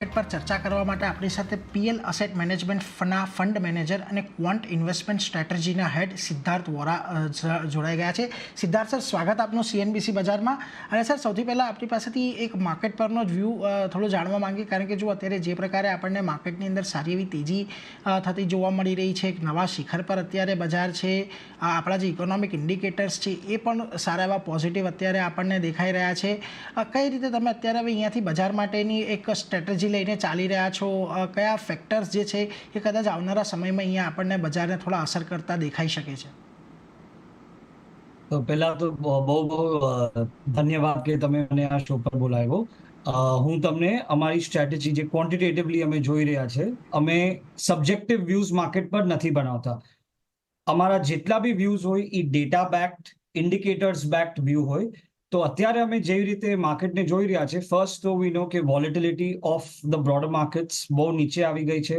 પર ચર્ચા કરવા માટે આપણી સાથે પીએલ અસેટ મેનેજમેન્ટના ફંડ મેનેજર અને ક્વોન્ટ ઇન્વેસ્ટમેન્ટ સ્ટ્રેટેજીના હેડ સિદ્ધાર્થ વોરા જોડાઈ ગયા છે. સિદ્ધાર્થ સર, સ્વાગત આપનું સીએનબીસી બજારમાં. અને સર, સૌથી પહેલાં આપણી પાસેથી એક માર્કેટ પરનો જ વ્યૂ થોડો જાણવા માંગીએ, કારણ કે જો અત્યારે જે પ્રકારે આપણને માર્કેટની અંદર સારી એવી તેજી થતી જોવા મળી રહી છે, એક નવા શિખર પર અત્યારે બજાર છે, આપણા જે ઇકોનોમિક ઇન્ડિકેટર્સ છે એ પણ સારા એવા પોઝિટિવ અત્યારે આપણને દેખાઈ રહ્યા છે. કઈ રીતે તમે અત્યારે હવે અહીંયાથી બજાર માટેની એક સ્ટ્રેટેજી લઈને ચાલી રહ્યા છો? કયા ફેક્ટર્સ જે છે એ કદાચ આવનારા સમયમાં અહીંયા આપણને બજારને થોડા અસર કરતા દેખાઈ શકે છે? તો પહેલા તો બહુ ધન્યવાદ કે તમે મને આ શો પર બોલાવ્યો. હું તમને અમારી સ્ટ્રેટેજી જે ક્વોન્ટિટેટિવલી અમે જોઈ રહ્યા છે, અમે સબ્જેક્ટિવ વ્યૂઝ માર્કેટ પર નથી બનાવતા. અમારા જેટલા બી વ્યૂઝ હોય એ data backed, indicators backed view હોય. તો અત્યારે અમે જેવી રીતે માર્કેટને જોઈ રહ્યા છે, ફર્સ્ટ તો વી નો કે volatility of the broader markets બહુ નીચે આવી ગઈ છે.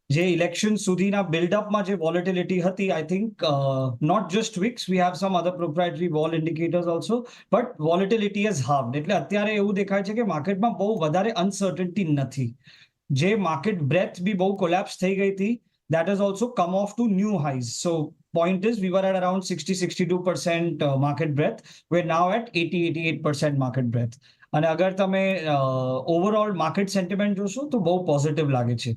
જે ઇલેક્શન સુધીના બિલ્ડઅપમાં જે વોલેટિલિટી હતી, I think not just VIX, we have some other proprietary vol indicators also, but volatility is hard. એટલે અત્યારે એવું દેખાય છે કે માર્કેટમાં બહુ વધારે અનસર્ટનિટી નથી. જે માર્કેટ બ્રેથ બી બહુ કોલેપ્સ થઈ ગઈ હતી, that has also come off to new highs. So point is, we were at around 60-62% market breadth. We're now at 80-88% market breadth. અને અગર તમે ઓવરઓલ માર્કેટ સેન્ટિમેન્ટ જોશો તો બહુ પોઝિટિવ લાગે છે.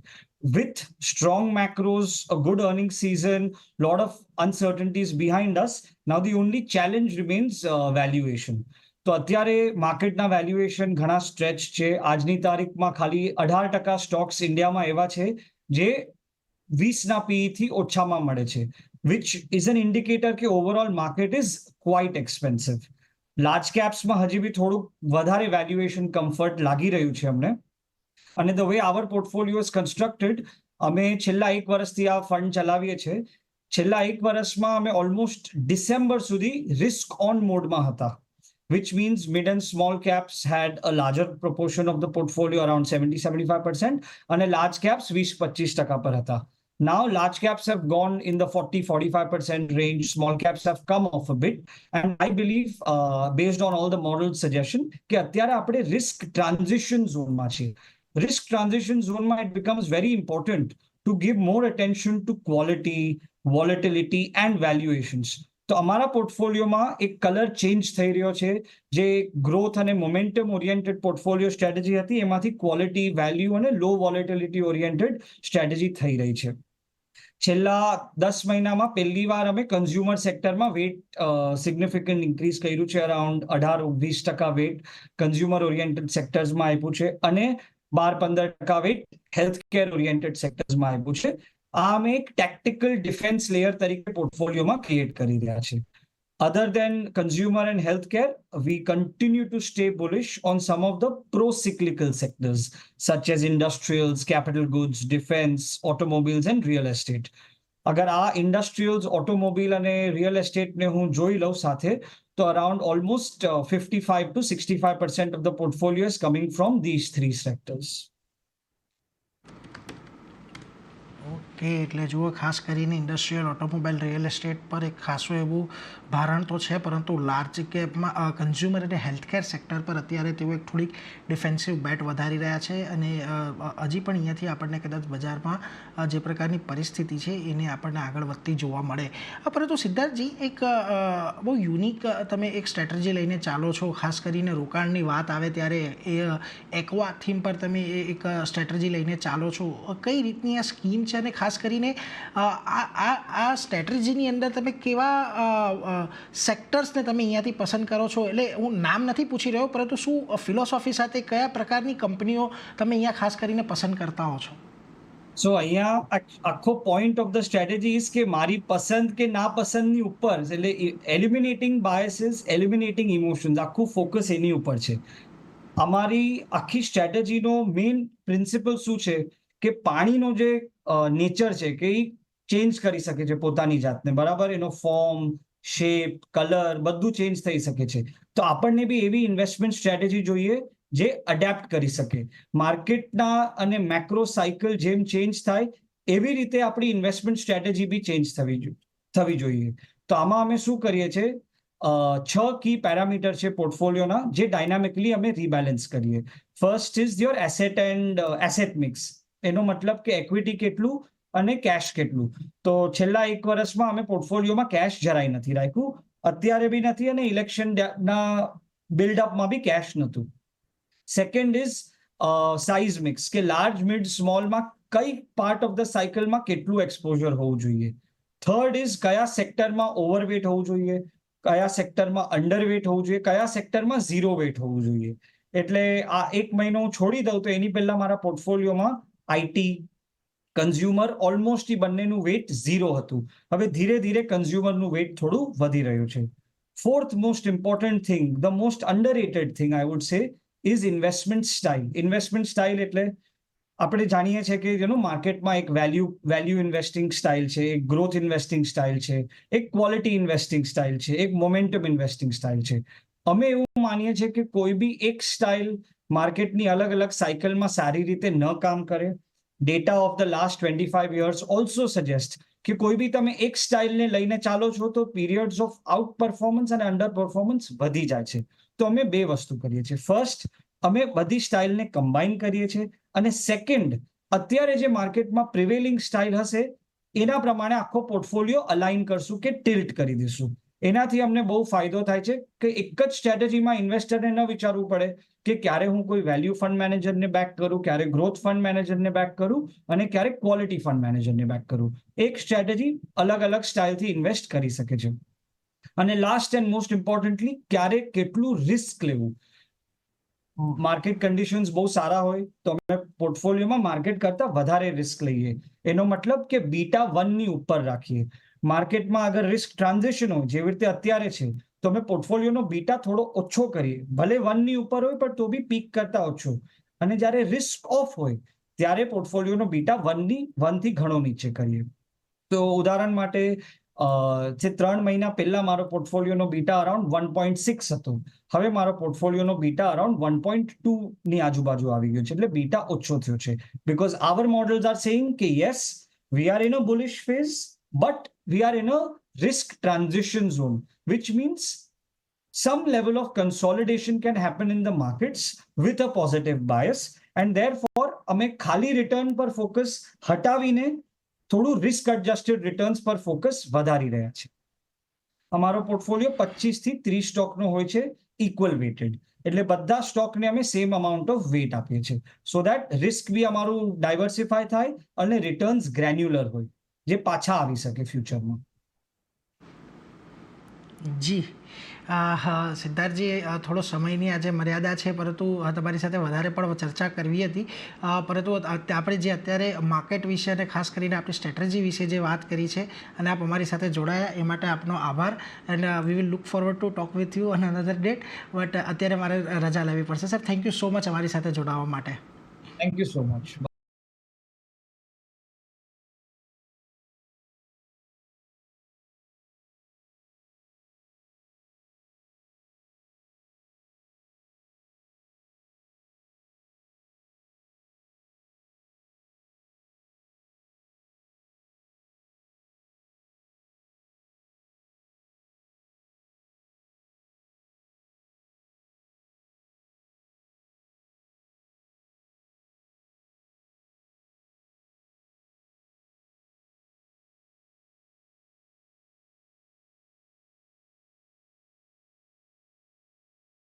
With strong macros, a good earning season, lot of uncertainties behind us, now the only challenge remains valuation. તો અત્યારે માર્કેટના વેલ્યુએશન ઘણા સ્ટ્રેચ છે. આજની તારીખમાં ખાલી 18% સ્ટોક્સ ઇન્ડિયામાં એવા છે જે 20ના પીઈ થી ઓછામાં મળે છે, which is an indicator કે overall market is quite expensive. Large કેપ્સમાં હજી બી થોડુંક વધારે વેલ્યુએશન કમ્ફર્ટ લાગી રહ્યું છે અમને. અને the way our portfolio is constructed, અમે છેલ્લા 1 વર્ષથી આ ફંડ ચલાવીએ છીએ. છેલ્લા 1 વર્ષમાં અમે ઓલમોસ્ટ ડિસેમ્બર સુધી રિસ્ક ઓન મોડમાં હતા, which means mid and small caps had a larger proportion of the portfolio, around 70-75%, and large caps 20-25% પર હતા. Now large caps have gone in the 40-45% range, small caps have come off a bit, and I believe based on all the model suggestion કે અત્યારે આપણે risk transition zone માં છીએ. Risk transition zone માં it becomes very important to give more attention to quality, volatility and valuations. તો અમારા પોર્ટફોલિયોમાં એક colour change થઈ રહ્યો છે. જે ગ્રોથ અને મોમેન્ટમ ઓરિએન્ટેડ પોર્ટફોલિયો સ્ટ્રેટેજી હતી, એમાંથી ક્વોલિટી, વેલ્યુ અને લો વોલેટિલિટી ઓરિએન્ટેડ સ્ટ્રેટેજી થઈ રહી છે. છેલ્લા 10 મહિનામાં પહેલી વાર અમે કન્ઝ્યુમર સેક્ટરમાં વેટ સિગ્નિફિકન્ટ ઇન્ક્રીઝ કર્યું છે. અરાઉન્ડ 18-20% વેટ કન્ઝ્યુમર ઓરિએન્ટેડ સેક્ટર્સમાં આપ્યું છે અને 12-15% વેટ હેલ્થ કેર ઓરિએન્ટેડ સેક્ટર્સમાં આપ્યું છે. આ અમે એક ટેક્ટિકલ ડિફેન્સ લેયર તરીકે પોર્ટફોલિયોમાં ક્રિએટ કરી રહ્યા છે. Other than consumer and healthcare, we continue to stay bullish on some of the pro-cyclical sectors, such as industrials, capital goods, defense, automobiles, and real estate. અગર આ ઇન્ડસ્ટ્રીયલ્સ, ઓટોમોબાઈલ અને રિયલ એસ્ટેટને હું જોઈ લઉં સાથે, તો around almost 55-65% of the portfolio is coming from these 3 sectors. Okay, એટલે જુઓ, ખાસ કરીને ઇન્ડસ્ટ્રીયલ, ઓટોમોબાઈલ, રિયલ એસ્ટેટ પર એક ખાસું એવું ભારણ તો છે, પરંતુ લાર્જ કેપમાં કન્ઝ્યુમર અને હેલ્થકેર સેક્ટર પર અત્યારે તેઓ એક થોડીક ડિફેન્સિવ બેટ વધારી રહ્યા છે. અને હજી પણ અહીંયાથી આપણને કદાચ બજારમાં જે પ્રકારની પરિસ્થિતિ છે એને આપણને આગળ વધતી જોવા મળે. પરંતુ સિદ્ધાર્થજી, એક બહુ યુનિક તમે એક સ્ટ્રેટેજી લઈને ચાલો છો. ખાસ કરીને રોકાણની વાત આવે ત્યારે એ એક્વા થીમ પર તમે એક સ્ટ્રેટેજી લઈને ચાલો છો. કઈ રીતની આ સ્કીમ છે અને ખાસ કરીને આ સ્ટ્રેટેજીની અંદર તમે કેવા સેક્ટર્સને તમે અહીંયાથી પસંદ કરો છો? એટલે હું નામ નથી પૂછી રહ્યો, પરંતુ શું ફિલોસોફી સાથે કયા પ્રકારની કંપનીઓ તમે અહીંયા ખાસ કરીને પસંદ કરતા હો છો? સો અહીંયા આખો point of the strategy is કે મારી પસંદ કે નાપસંદની ઉપર, એટલે એલિમિનેટિંગ બાયસીસ, એલિમિનેટિંગ ઇમોશન્સ, આખું ફોકસ એની ઉપર છે. અમારી આખી સ્ટ્રેટેજીનો મેઇન પ્રિન્સિપલ શું છે કે પાણીનો જે નેચર છે કે એ ચેન્જ કરી શકે છે પોતાની જાતને, બરાબર? એનો ફોર્મ, શેપ, કલર બધું ચેન્જ થઈ શકે છે. તો આપણને બી એવી ઇન્વેસ્ટમેન્ટ સ્ટ્રેટેજી જોઈએ જે અડેપ્ટ કરી શકે. માર્કેટના અને મેક્રો સાયકલ જેમ ચેન્જ થાય એવી રીતે આપણી ઇન્વેસ્ટમેન્ટ સ્ટ્રેટેજી બી ચેન્જ થવી જોઈએ. તો આમાં અમે શું કરીએ છીએ, છ કી પેરામીટર છે પોર્ટફોલિયોના જે ડાયનામિકલી અમે રીબેલેન્સ કરીએ. First is your asset and asset mix. એનો મતલબ કે એક્વિટી કેટલું અને કેશ કેટલું. તો છેલ્લા 1 વર્ષમાં અમે પોર્ટફોલિયોમાં કેશ જરાય નથી રાખ્યું, અત્યારે બી નથી, અને ઇલેક્શનના બિલ્ડઅપમાં બી કેશ નહોતું. સેકન્ડ ઇઝ સાઇઝ મિક્સ, કે લાર્જ મિડ સ્મોલમાં કઈ પાર્ટ ઓફ ધ સાયકલમાં કેટલું એક્સપોઝર હોવું જોઈએ. થર્ડ ઇઝ કયા સેક્ટરમાં ઓવરવેટ હોવું જોઈએ, કયા સેક્ટરમાં અંડરવેટ હોવું જોઈએ, કયા સેક્ટરમાં ઝીરો વેટ હોવું જોઈએ. એટલે આ 1 મહિનો હું છોડી દઉં તો એની પહેલા મારા પોર્ટફોલિયોમાં આઈટી, કન્ઝ્યુમર ઓલમોસ્ટ એ બંનેનું વેટ ઝીરો હતું. હવે ધીરે ધીરે કન્ઝ્યુમરનું વેટ થોડું વધી રહ્યું છે. Fourth most important thing, the most underrated thing I would say is investment style. Investment style એટલે આપણે જાણીએ છીએ કે માર્કેટમાં એક વેલ્યુ ઇન્વેસ્ટિંગ સ્ટાઇલ છે, એક ગ્રોથ ઇન્વેસ્ટિંગ સ્ટાઇલ છે, એક ક્વોલિટી ઇન્વેસ્ટિંગ સ્ટાઇલ છે, એક મોમેન્ટમ ઇન્વેસ્ટિંગ સ્ટાઇલ છે. અમે એવું માનીએ છીએ કે કોઈ બી એક સ્ટાઇલ માર્કેટની અલગ અલગ સાયકલમાં સારી રીતે ન કામ કરે. Data of the last 25 years also suggest કે કોઈ બી તમે એક સ્ટાઇલને લઈને ચાલો છો તો પીરિયડ્સ ઓફ આઉટ પરફોર્મન્સ અને અંડર પરફોર્મન્સ વધી જાય છે. તો અમે 2 વસ્તુ કરીએ છીએ. ફર્સ્ટ, અમે બધી સ્ટાઇલને કમ્બાઈન કરીએ છીએ, અને સેકન્ડ, અત્યારે જે માર્કેટમાં પ્રિવેલિંગ સ્ટાઇલ હશે એના પ્રમાણે આખો પોર્ટફોલિયો અલાઇન કરશું કે ટિલ્ટ કરી દઈશું. એનાથી અમને બહુ ફાયદો થાય છે કે એક જ સ્ટ્રેટેજીમાં ઇન્વેસ્ટરને ન વિચારવું પડે કે ક્યારે હું કોઈ વેલ્યુ ફંડ મેનેજરને બેક કરું, ક્યારે ગ્રોથ ફંડ મેનેજરને બેક કરું, અને ક્યારે ક્વોલિટી ફંડ મેનેજરને બેક કરું. એક સ્ટ્રેટેજી અલગ અલગ સ્ટાઇલથી ઇન્વેસ્ટ કરી શકે છે. અને લાસ્ટ એન્ડ મોસ્ટ ઇમ્પોર્ટન્ટલી, ક્યારે કેટલું રિસ્ક લેવું. માર્કેટ કન્ડિશન્સ બહુ સારા હોય તો અમે પોર્ટફોલિયોમાં માર્કેટ કરતા વધારે રિસ્ક લઈએ. એનો મતલબ કે બીટા 1 ની ઉપર રાખીએ. માર્કેટમાં અગર રિસ્ક ટ્રાન્ઝિશન હોય જેવી રીતે અત્યારે છે તો અમે પોર્ટફોલિયોનો બીટા થોડો ઓછો કરીએ, ભલે 1 ની ઉપર હોય પણ તો બી પીક કરતા ઓછો. અને જ્યારે રિસ્ક ઓફ હોય ત્યારે પોર્ટફોલિયોનો બીટા 1 થી ઘણો નીચે કરીએ. તો ઉદાહરણ માટે જે 3 મહિના પહેલા મારો પોર્ટફોલિયોનો બીટા અરાઉન્ડ 1.6 હતો, હવે મારો પોર્ટફોલિયોનો બીટા અરાઉન્ડ 1.2 ની આજુબાજુ આવી ગયો છે. એટલે બીટા ઓછો થયો છે. બીકોઝ આવર મોડલ્સ આર સેઇંગ કે yes, we are in a bullish phase, but we are in a risk transition zone, which means some level of consolidation can happen in the markets with a positive bias, and therefore અમે ખાલી return પર focus હટાવીને થોડું risk adjusted returns પર focus વધારી રહ્યા છે. અમારો portfolio 25 થી 30 સ્ટોકનો હોય છે, ઇક્વલ વેટેડ. એટલે બધા સ્ટોકને અમે સેમ અમાઉન્ટ ઓફ વેટ આપીએ છીએ, સો દેટ રિસ્ક બી અમારું ડાયવર્સિફાય થાય અને રિટર્ન્સ ગ્રેન્યુલર હોય, જે પાછા આવી શકે ફ્યુચરમાં. જી સિદ્ધાર્થજી, થોડો સમયની આજે મર્યાદા છે, પરંતુ તમારી સાથે વધારે પણ ચર્ચા કરવી હતી. પરંતુ આપણે જે અત્યારે માર્કેટ વિશે અને ખાસ કરીને આપણી સ્ટ્રેટેજી વિશે જે વાત કરી છે અને આપ અમારી સાથે જોડાયા એ માટે આપનો આભાર. And we will look forward to talk with you on another date. But અત્યારે મારે રજા લેવી પડશે. Sir, thank you so much અમારી સાથે જોડાવા માટે. Thank you so much.